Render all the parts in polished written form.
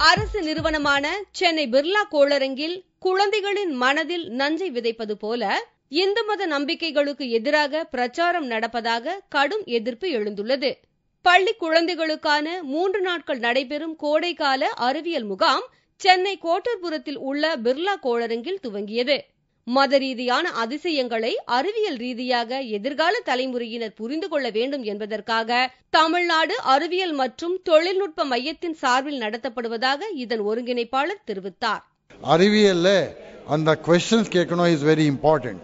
அரசு நிறுவனமான சென்னை பிர்லா கோளரங்கில் குழந்தைகளின் மனதில் நஞ்சை விதைப்பது போல இந்து மத நம்பிக்கைகளுக்கு எதிராக பிரச்சாரம் நடப்பதாக கடும் எதிர்ப்பு எழுந்துள்ளது. பள்ளி குழந்தைகளுக்கான 3 நாட்கள் நடைபெறும் கோடைக்கால அறிவியல் முகாம் சென்னை கோட்டர்புரத்தில் உள்ள பிர்லா கோளரங்கில் துவங்கியது. மத ரீதியான அதிசயங்களை அறிவியல் ரீதியாக எதிர்கால தலைமுறையினர் புரிந்து கொள்ள வேண்டும் என்பதற்காக தமிழ்நாடு அறிவியல் மற்றும் தொழில்நுட்ப மையத்தின் சார்பில் நடத்தப்படுவதாக இதன் ஒருங்கிணைப்பாளர் தெரிவித்தார். அறிவியல்ல அந்த क्वेश्चंस கேட்கணும் இஸ் வெரி இம்பார்ட்டன்ட்.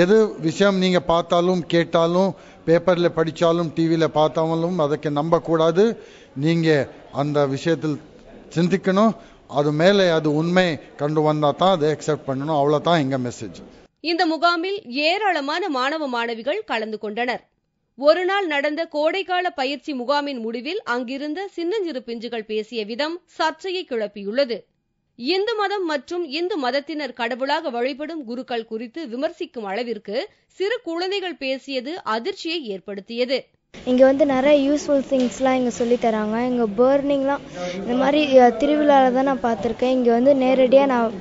எது விஷயம் நீங்க பார்த்தாலும் கேட்டாலும் பேப்பர்ல படிச்சாலும் டிவில பார்த்தாலும் அதற்கு நம்ப கூடாது. நீங்க அந்த விஷயத்தில் சிந்திக்கணும். அது மேலே அது உண்மை கண்டு வந்தா தான் அதை அக்செப்ட் பண்ணணும். அவ்வளவுதான் எங்க மெசேஜ். இந்த முகாமில் ஏராளமான மாணவ மாணவிகள் கலந்து கொண்டனர். ஒரு நாள் நடந்த கோடைக்கால பயிற்சி முகாமின் முடிவில் அங்கிருந்த சின்னஞ்சிறு பிஞ்சுகள் பேசிய விதம் சர்ச்சையை கிளப்பியுள்ளது. இந்து மதம் மற்றும் இந்து மதத்தினர் கடவுளாக வழிபடும் குருக்கள் குறித்து விமர்சிக்கும் அளவிற்கு சிறு குழந்தைகள் பேசியது அதிர்ச்சியை ஏற்படுத்தியது. இங்கே நிறைய யூஸ்ஃபுல் திங்ஸ்லாம் இங்கே சொல்லி தராங்க. இங்கே பர்னிங்லாம் இந்த மாதிரி திருவிழாவில் தான் நான் பார்த்துருக்கேன். இங்கே நேரடியாக நான்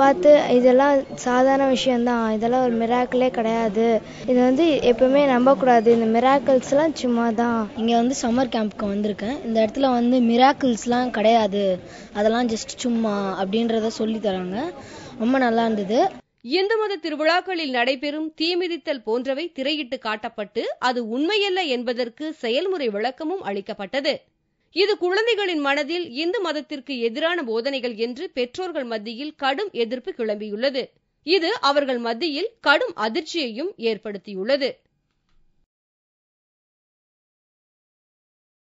பார்த்து இதெல்லாம் சாதாரண விஷயம்தான், இதெல்லாம் ஒரு மிராக்கிளே கிடையாது, இது எப்பவுமே நம்பக்கூடாது, இந்த மிராக்கிள்ஸ்லாம் சும்மா தான். இங்கே சம்மர் கேம்ப்க்கு வந்திருக்கேன். இந்த இடத்துல மிராக்கிள்ஸ்லாம் கிடையாது, அதெல்லாம் ஜஸ்ட் சும்மா அப்படின்றத சொல்லி தராங்க. ரொம்ப நல்லா இருந்தது. இந்து மத திருவிழாக்களில் நடைபெறும் தீமிதித்தல் போன்றவை திரையிட்டு காட்டப்பட்டு அது உண்மையல்ல என்பதற்கு செயல்முறை விளக்கமும் அளிக்கப்பட்டது. இது குழந்தைகளின் மனதில் இந்து மதத்திற்கு எதிரான போதனைகள் என்று பெற்றோர்கள் மத்தியில் கடும் எதிர்ப்பு கிளம்பியுள்ளது. இது அவர்கள் மத்தியில் கடும் அதிர்ச்சியையும் ஏற்படுத்தியுள்ளது.